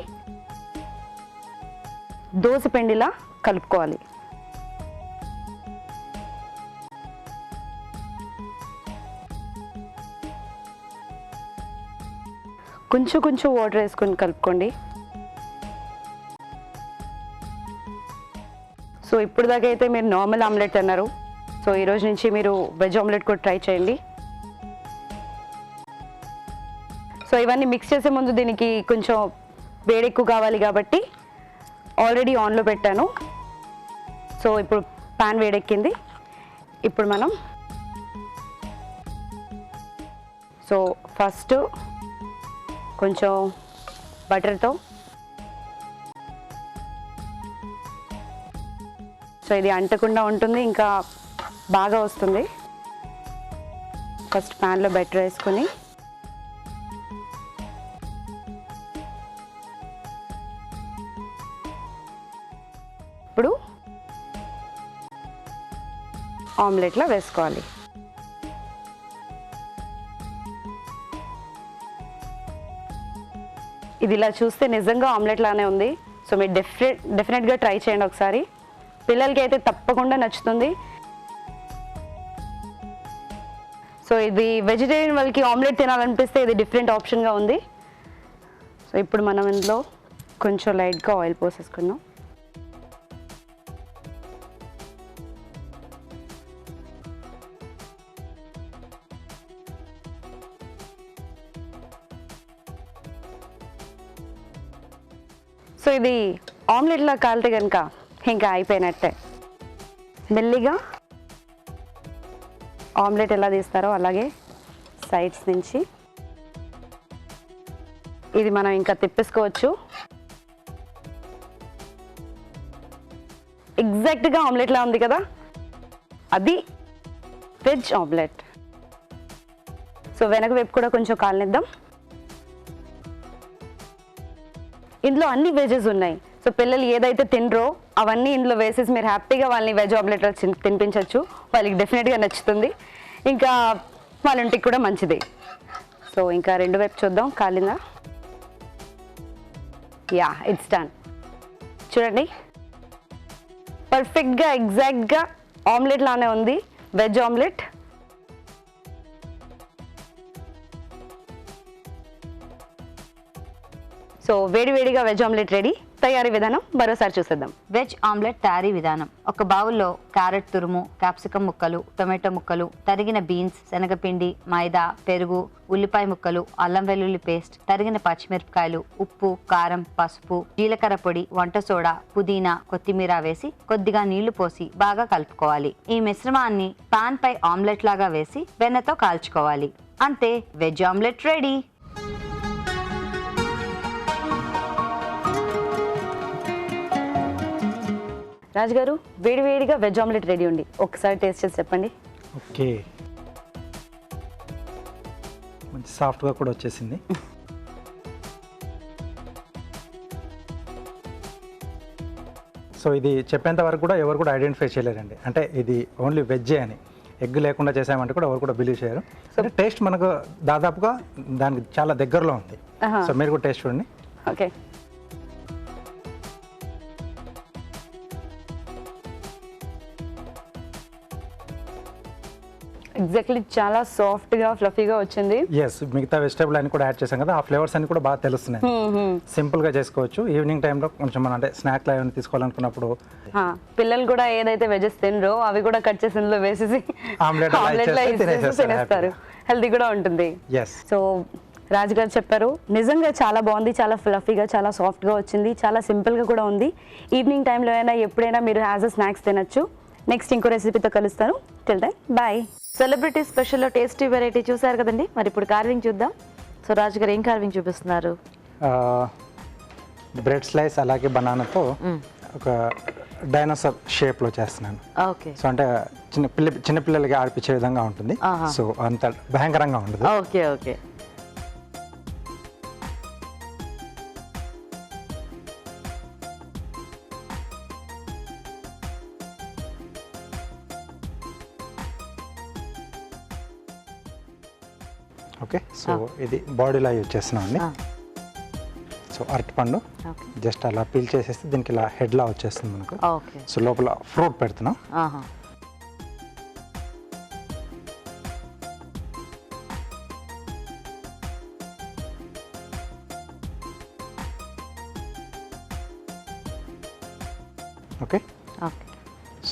దోస పిండిలా కలుపుకోవాలి. కొంచెం కొంచెం వాటర్ వేసుకొని కలుపుకోండి. సో ఇప్పుడు దాకా అయితే మీరు నార్మల్ ఆమ్లెట్ అన్నారు, సో ఈరోజు నుంచి మీరు వెజ్ ఆమ్లెట్ కూడా ట్రై చేయండి. సో ఇవన్నీ మిక్స్ చేసే ముందు దీనికి కొంచెం వేడి ఎక్కువ కావాలి కాబట్టి ఆల్రెడీ ఆన్లో పెట్టాను. సో ఇప్పుడు ప్యాన్ వేడెక్కింది. ఇప్పుడు మనం సో ఫస్ట్ కొంచెం బటర్తో, సో ఇది అంటకుండా ఉంటుంది, ఇంకా బాగా వస్తుంది. ఫస్ట్ ప్యాన్లో బటర్ వేసుకొని ఇప్పుడు ఆమ్లెట్లో వేసుకోవాలి. ఇది ఇలా చూస్తే నిజంగా ఆమ్లెట్ లానే ఉంది. సో మీరు డెఫినెట్గా ట్రై చేయండి ఒకసారి. పిల్లలకి అయితే తప్పకుండా నచ్చుతుంది. సో ఇది వెజిటేరియన్ వాళ్ళకి ఆమ్లెట్ తినాలనిపిస్తే ఇది డిఫరెంట్ ఆప్షన్గా ఉంది. సో ఇప్పుడు మనం ఇందులో కొంచెం లైట్గా ఆయిల్ పోసేసుకున్నాం. సో ఇది ఆమ్లెట్లా కాలితే కనుక ఇంకా అయిపోయినట్టే. మెల్లిగా ఆమ్లెట్ ఎలా తీస్తారో అలాగే సైడ్స్ నుంచి ఇది మనం ఇంకా తిప్పేసుకోవచ్చు. ఎగ్జాక్ట్గా ఆమ్లెట్లా ఉంది కదా, అది వెజ్ ఆమ్లెట్. సో వెనక వైపు కూడా కొంచెం కాలనిద్దాం. ఇందులో అన్ని వెజెస్ ఉన్నాయి. సో పిల్లలు ఏదైతే తినరో అవన్నీ ఇందులో వేసేసి మీరు హ్యాపీగా వాళ్ళని వెజ్ ఆమ్లెట్లో తినిపించవచ్చు. వాళ్ళకి డెఫినెట్గా నచ్చుతుంది, ఇంకా వాళ్ళ ఇంటికి కూడా మంచిది. సో ఇంకా రెండు వైపు చూద్దాం కాలిందా. Yeah, it's done. చూడండి, పర్ఫెక్ట్గా ఎగ్జాక్ట్గా ఆమ్లెట్ లానే ఉంది, వెజ్ ఆమ్లెట్. సో వేడివేడిగా వెజ్ ఆమ్లెట్ రెడీ. తయారీ విధానం మరోసారి చూసేద్దాం. వెజ్ ఆమ్లెట్ తయారీ విధానం: ఒక బౌల్లో క్యారెట్ తురుము, క్యాప్సికం ముక్కలు, టొమాటో ముక్కలు, తరిగిన బీన్స్, శనగపిండి, మైదా, పెరుగు, ఉల్లిపాయ ముక్కలు, అల్లం వెల్లుల్లి పేస్ట్, తరిగిన పచ్చిమిరపకాయలు, ఉప్పు, కారం, పసుపు, జీలకర్ర పొడి, వంట సోడా, పుదీనా, కొత్తిమీర వేసి కొద్దిగా నీళ్లు పోసి బాగా కలుపుకోవాలి. ఈ మిశ్రమాన్ని పాన్ పై ఆమ్లెట్ లాగా వేసి వెన్నతో కాల్చుకోవాలి. అంతే, వెజ్ ఆమ్లెట్ రెడీ. రాజుగారు, వేడివేడిగా వెజ్ ఆమ్లెట్ రెడీ ఉంది, ఒకసారి టేస్ట్ చేసి చెప్పండి. ఓకే, మంచి సాఫ్ట్గా కూడా వచ్చేసింది. సో ఇది చెప్పేంత వరకు కూడా ఎవరు కూడా ఐడెంటిఫై చేయలేరండి, అంటే ఇది ఓన్లీ వెజ్జే అని. ఎగ్ లేకుండా చేసామంటే కూడా ఎవరు కూడా బిలీవ్ చేయరు. అంటే టేస్ట్ మనకు దాదాపుగా దానికి చాలా దగ్గరలో ఉంది. సో మీరు కూడా టేస్ట్ చూడండి. ఓకే, ఎగ్జాక్ట్లీ చాలా సాఫ్ట్గా ఫ్లఫీగా వచ్చింది. ఎస్, మిగతా వెజిటేబుల్ అని కూడా యాడ్ చేసాం కదా, ఆ ఫ్లేవర్స్ అన్ని కూడా బాగా తెలుస్తున్నాయి. సింపుల్గా చేసుకోవచ్చు. ఈవినింగ్ టైంలో కొంచెం మనం అంటే స్నాక్లో ఏమైనా తీసుకోవాలనుకున్నప్పుడు పిల్లలు కూడా ఏదైతే వెజెస్ తినరో అవి కూడా కట్ చేసి ఇందులో వేసేసి ఆమ్లెట్లో తినేస్తారు. హెల్తీ కూడా ఉంటుంది. సో రాజు గారు చెప్పారు, నిజంగా చాలా బాగుంది, చాలా ఫ్లఫీగా, చాలా సాఫ్ట్గా వచ్చింది, చాలా సింపుల్గా కూడా ఉంది. ఈవినింగ్ టైంలో అయినా ఎప్పుడైనా మీరు యాజ్ అ స్నాక్స్ తినచ్చు. నెక్స్ట్ ఇంకో రెసిపీతో కలుస్తాను. Till then bye. సెలబ్రిటీ స్పెషల్లో టేస్టీ వెరైటీ చూసారు కదండి, మరి ఇప్పుడు కార్వింగ్ చూద్దాం. సో రాజు గారు ఏం కార్వింగ్ చూపిస్తున్నారు? బ్రెడ్ స్లైస్ అలాగే బనానాతో ఒక డైనోసార్ షేప్లో చేస్తున్నాను. ఓకే, సో అంటే చిన్నపిల్లలకి ఆడిపించే విధంగా ఉంటుంది. సో అంత భయంకరంగా ఉండదు. Okay okay. ఓకే, సో ఇది బాడీలో యూజ్ చేస్తున్నాం అండి. సో అరటిపండు జస్ట్ అలా పీల్ చేసేస్తే దీనికి ఇలా హెడ్లా వచ్చేస్తుంది మనకు. సో లోపల ఫ్రూట్ పెడుతున్నాం.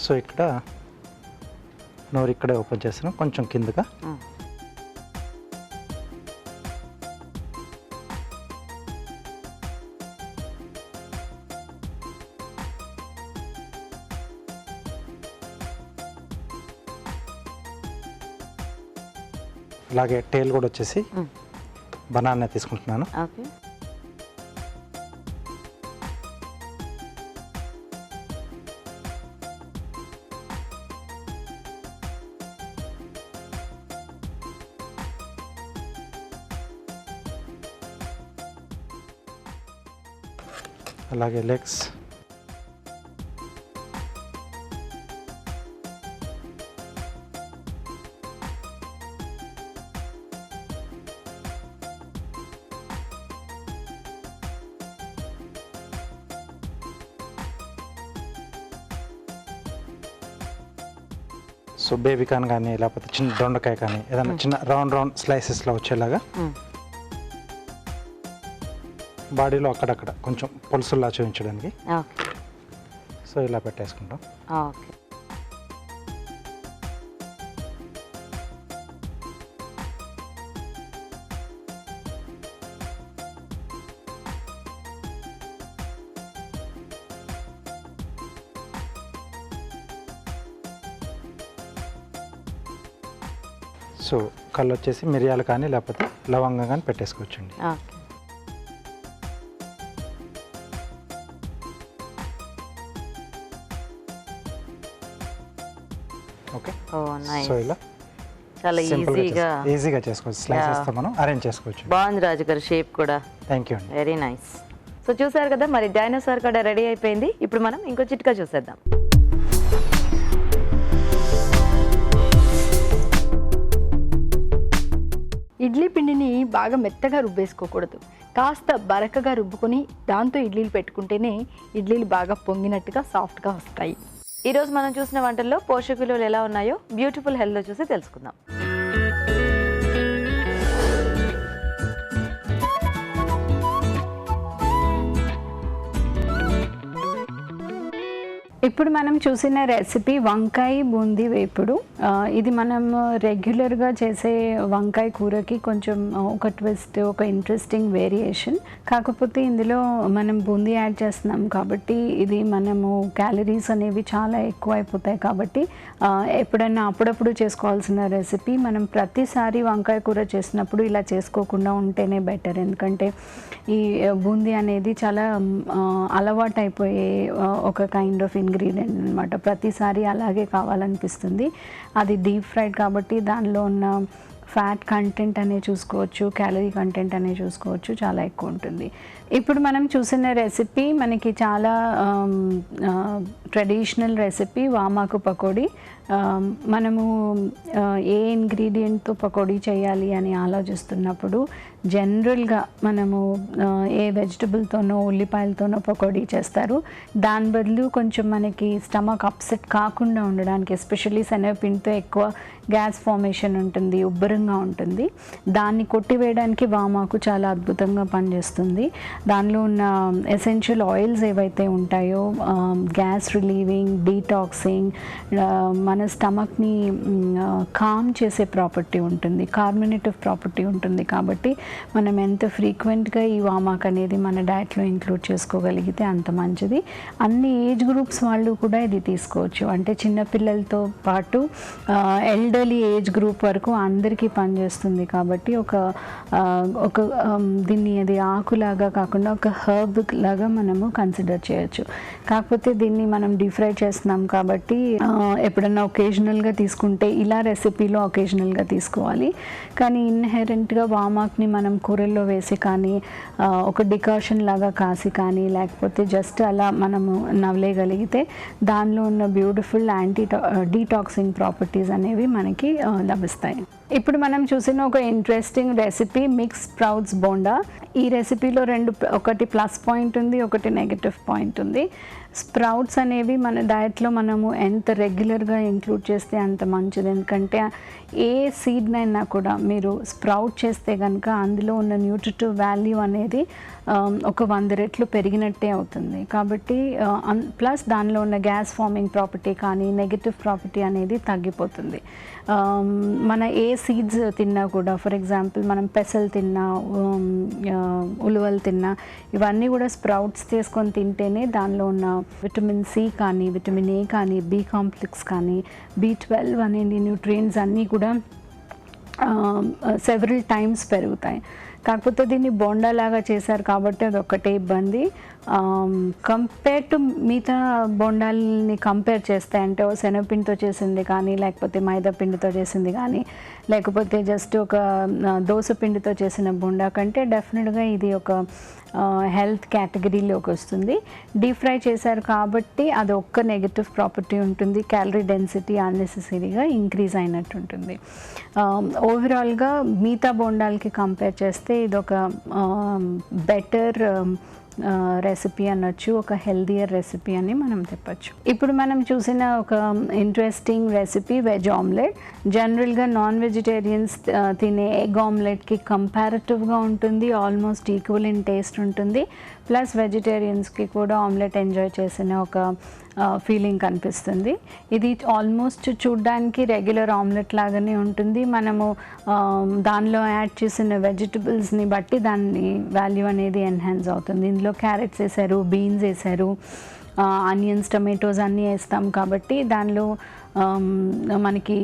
సో ఇక్కడ నోరు ఇక్కడే ఓపెన్ చేస్తున్నాం, కొంచెం కిందగా. అలాగే టేల్ కూడా వచ్చేసి బనానా తీసుకుంటున్నాను. ఓకే. అలాగే లెగ్స్, సో బేబీకాన్ కానీ లేకపోతే చిన్న దొండకాయ కానీ ఏదైనా చిన్న రౌండ్ స్లైసెస్లో వచ్చేలాగా బాడీలో అక్కడక్కడ కొంచెం పులుసుల్లా చూపించడానికి. సో ఇలా పెట్టేసుకుంటాం. ఓకే. సో కళ్ళు వచ్చేసి మిరియాలు కానీ లేకపోతే లవంగం కానీ పెట్టేసుకోవచ్చండి. ఓకే. సో ఇలా చాలా ఈజీగా చేసుకోవచ్చు. స్లైసెస్తో మనం అరేంజ్ చేసుకోవచ్చు. బాగుంది రాజు గారు షేప్ కూడా. థ్యాంక్ యూ అండి. Very nice. సో చూసారు కదా, మరి డైనోసార్ కూడా రెడీ అయిపోయింది. ఇప్పుడు మనం ఇంకో చిట్కా చూసేద్దాం. ఇడ్లీ పిండిని బాగా మెత్తగా రుబ్బేసుకోకూడదు, కాస్త బరకగా రుబ్బుకొని దాంతో ఇడ్లీలు పెట్టుకుంటేనే ఇడ్లీలు బాగా పొంగినట్టుగా సాఫ్ట్గా వస్తాయి. ఈరోజు మనం చూసిన వంటల్లో పోషక విలువలు ఎలా ఉన్నాయో బ్యూటిఫుల్ హెల్త్లో చూసి తెలుసుకుందాం. ఇప్పుడు మనం చూసిన రెసిపీ వంకాయ బూందీ వేపుడు. ఇది మనం రెగ్యులర్గా చేసే వంకాయ కూరకి కొంచెం ఒక ట్విస్ట్, ఒక ఇంట్రెస్టింగ్ వేరియేషన్. కాకపోతే ఇందులో మనం బూందీ యాడ్ చేస్తున్నాం కాబట్టి ఇది మనము క్యాలరీస్ అనేవి చాలా ఎక్కువ అయిపోతాయి. కాబట్టి ఎప్పుడైనా అప్పుడప్పుడు చేసుకోవాల్సిన రెసిపీ. మనం ప్రతిసారి వంకాయ కూర చేసినప్పుడు ఇలా చేసుకోకుండా ఉంటేనే బెటర్. ఎందుకంటే ఈ బూందీ అనేది చాలా అలవాటు అయిపోయే ఒక కైండ్ ఆఫ్ ఇంగ్రీడియంట్ అనమాట. ప్రతిసారి అలాగే కావాలనిపిస్తుంది. అది డీప్ ఫ్రైడ్ కాబట్టి దానిలో ఉన్న ఫ్యాట్ కంటెంట్ అనేది చూసుకోవచ్చు, క్యాలరీ కంటెంట్ అనేది చూసుకోవచ్చు, చాలా ఎక్కువ ఉంటుంది. ఇప్పుడు మనం చూసిన రెసిపీ మనకి చాలా ట్రెడిషనల్ రెసిపీ, వామాకు పకోడీ. మనము ఏ ఇంగ్రీడియంట్తో పకోడీ చేయాలి అని ఆలోచిస్తున్నప్పుడు జనరల్గా మనము ఏ వెజిటబుల్తోనో ఉల్లిపాయలతోనో పకోడీ చేస్తారు. దాని బదులు కొంచెం మనకి స్టమక్ అప్సెట్ కాకుండా ఉండడానికి, ఎస్పెషల్లీ శనగపిండితో ఎక్కువ గ్యాస్ ఫార్మేషన్ ఉంటుంది, ఉబ్బరంగా ఉంటుంది. దాన్ని కొట్టివేయడానికి వామాకు చాలా అద్భుతంగా పనిచేస్తుంది. దానిలో ఉన్న ఎసెన్షియల్ ఆయిల్స్ ఏవైతే ఉంటాయో గ్యాస్ రిలీవింగ్, డీటాక్సింగ్, మన స్టమక్ని కామ్ చేసే ప్రాపర్టీ ఉంటుంది, కార్మినేటివ్ ప్రాపర్టీ ఉంటుంది. కాబట్టి మనం ఎంత ఫ్రీక్వెంట్గా ఈ వామాక్ అనేది మన డైట్లో ఇంక్లూడ్ చేసుకోగలిగితే అంత మంచిది. అన్ని ఏజ్ గ్రూప్స్ వాళ్ళు కూడా ఇది తీసుకోవచ్చు. అంటే చిన్నపిల్లలతో పాటు ఎల్డర్లీ ఏజ్ గ్రూప్ వరకు అందరికీ పనిచేస్తుంది. కాబట్టి ఒక దీన్ని అది ఆకులాగా కాకుండా ఒక హర్బ్ లాగా మనము కన్సిడర్ చేయొచ్చు. కాకపోతే దీన్ని మనం డీప్ ఫ్రై చేస్తున్నాం కాబట్టి ఎప్పుడన్నా ఒకేజనల్గా తీసుకుంటే ఇలా రెసిపీలో ఒకేజనల్గా తీసుకోవాలి. కానీ ఇన్హెరెంట్గా వామాక్ని మనం కూరల్లో వేసి కానీ ఒక డికాషన్ లాగా కాసి కానీ లేకపోతే జస్ట్ అలా మనము నవలేయగలిగితే దానిలో ఉన్న బ్యూటిఫుల్ డీటాక్సింగ్ ప్రాపర్టీస్ అనేవి మనకి లభిస్తాయి. ఇప్పుడు మనం చూసిన ఒక interesting recipe mix sprouts bonda. ఈ రెసిపీలో ఒకటి ప్లస్ పాయింట్ ఉంది, ఒకటి నెగటివ్ పాయింట్ ఉంది. స్ప్రౌట్స్ అనేవి మన డయట్లో మనము ఎంత రెగ్యులర్గా ఇంక్లూడ్ చేస్తే అంత మంచిది. ఎందుకంటే ఏ సీడ్నైనా కూడా మీరు స్ప్రౌట్ చేస్తే కనుక అందులో ఉన్న న్యూట్రిటివ్ వాల్యూ అనేది ఒక 100 రెట్లు పెరిగినట్టే అవుతుంది. కాబట్టి ప్లస్ దానిలో ఉన్న గ్యాస్ ఫార్మింగ్ ప్రాపర్టీ కానీ నెగిటివ్ ప్రాపర్టీ అనేది తగ్గిపోతుంది. మన ఏ సీడ్స్ తిన్నా కూడా, ఫర్ ఎగ్జాంపుల్ మనం పెసలు తిన్నా, ఉలువలు తిన్నా, ఇవన్నీ కూడా స్ప్రౌట్స్ తీసుకొని తింటేనే దానిలో ఉన్న విటమిన్ సి కానీ, విటమిన్ ఏ కానీ, బి కాంప్లెక్స్ కానీ, B12 అనేది న్యూట్రియంట్స్ అన్నీ కూడా సెవరల్ టైమ్స్ పెరుగుతాయి. కాకపోతే దీన్ని బోండాలాగా చేశారు కాబట్టి అది ఒక్కటే ఇబ్బంది. కంపేర్ టు మిగతా బోండాలని కంపేర్ చేస్తే, అంటే శనగపిండితో చేసింది కానీ, లేకపోతే మైదా పిండితో చేసింది కానీ, లేకపోతే జస్ట్ ఒక దోస పిండితో చేసిన బోండా కంటే డెఫినెట్గా ఇది ఒక హెల్త్ కేటగిరీలోకి వస్తుంది. డీప్ ఫ్రై చేశారు కాబట్టి అది ఒక్క నెగిటివ్ ప్రాపర్టీ ఉంటుంది, క్యాలరీ డెన్సిటీ అన్నెసెసరీగా ఇంక్రీజ్ అయినట్టు ఉంటుంది. ఓవరాల్గా మిగతా బోండాలకి కంపేర్ చేస్తే ఇది ఒక బెటర్ రెసిపీ అనొచ్చు, ఒక హెల్దియర్ రెసిపీ అని మనం చెప్పచ్చు. ఇప్పుడు మనం చూసిన ఒక ఇంట్రెస్టింగ్ రెసిపీ వెజ్ ఆమ్లెట్. జనరల్గా నాన్ వెజిటేరియన్స్ తినే ఎగ్ ఆమ్లెట్కి కంపారిటివ్గా ఉంటుంది, ఆల్మోస్ట్ ఈక్వల్ ఇన్ టేస్ట్ ఉంటుంది. ప్లస్ వెజిటేరియన్స్కి కూడా ఆమ్లెట్ ఎంజాయ్ చేసిన ఒక ఫీలింగ్ కనిపిస్తుంది. ఇది ఆల్మోస్ట్ చూడ్డానికి రెగ్యులర్ ఆమ్లెట్ లాగానే ఉంటుంది. మనము దానిలో యాడ్ చేసిన వెజిటబుల్స్ని బట్టి దాని వాల్యూ అనేది ఎన్హాన్స్ అవుతుంది. ఇందులో క్యారెట్స్ వేసారు, బీన్స్ వేసారు, ఆనియన్స్, టమాటోస్ అన్నీ వేస్తాం కాబట్టి దానిలో మనకి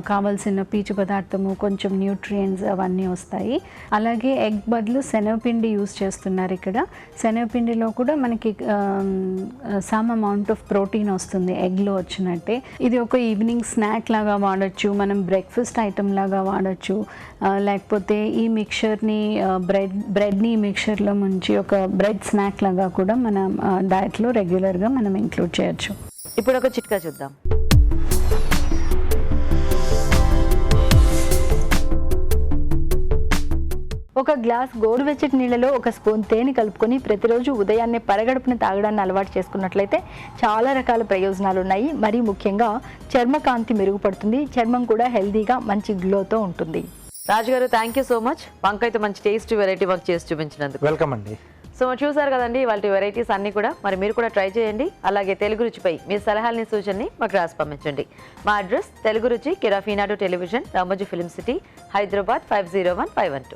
కావాల్సిన పీచు పదార్థము, కొంచెం న్యూట్రియంట్స్ అవన్నీ వస్తాయి. అలాగే ఎగ్ బదులు శనగపిండి యూస్ చేస్తున్నారు ఇక్కడ. శనగపిండిలో కూడా మనకి సమ్ అమౌంట్ ఆఫ్ ప్రోటీన్ వస్తుంది ఎగ్లో వచ్చినట్టే. ఇది ఒక ఈవినింగ్ స్నాక్ లాగా వాడచ్చు, మనం బ్రేక్ఫాస్ట్ ఐటమ్ లాగా వాడచ్చు, లేకపోతే ఈ మిక్చర్ని బ్రెడ్ని మిక్చర్లో ముంచి ఒక బ్రెడ్ స్నాక్ లాగా కూడా మన డయట్లో రెగ్యులర్గా మనం ఇంక్లూడ్ చేయొచ్చు. ఇప్పుడు ఒక చిట్కా చూద్దాం. ఒక గ్లాస్ గోరువెచ్చటి నీళ్ళలో ఒక స్పూన్ తేనె కలుపుకొని ప్రతిరోజు ఉదయాన్నే పరగడుపున తాగడాన్ని అలవాటు చేసుకున్నట్లయితే చాలా రకాల ప్రయోజనాలు ఉన్నాయి. మరీ ముఖ్యంగా చర్మకాంతి మెరుగుపడుతుంది, చర్మం కూడా హెల్దీగా మంచి గ్లోతో ఉంటుంది. రాజుగారు, థ్యాంక్ యూ సో మచ్. వంకాయతో మంచి టేస్ట్ వెరైటీ వర్క్ చేసి చూపించినందుకు. వెల్కమ్ అండి. సో చూసారు కదండి వాళ్ళ వెరైటీస్ అన్నీ కూడా. మరి మీరు కూడా ట్రై చేయండి. అలాగే తెలుగు రుచిపై మీ సలహాలని, సూచనని మాకు రాసి పంపించండి. మా అడ్రస్ తెలుగు రుచి, care of Eenadu television, Ramoji film city, Hyderabad 50151.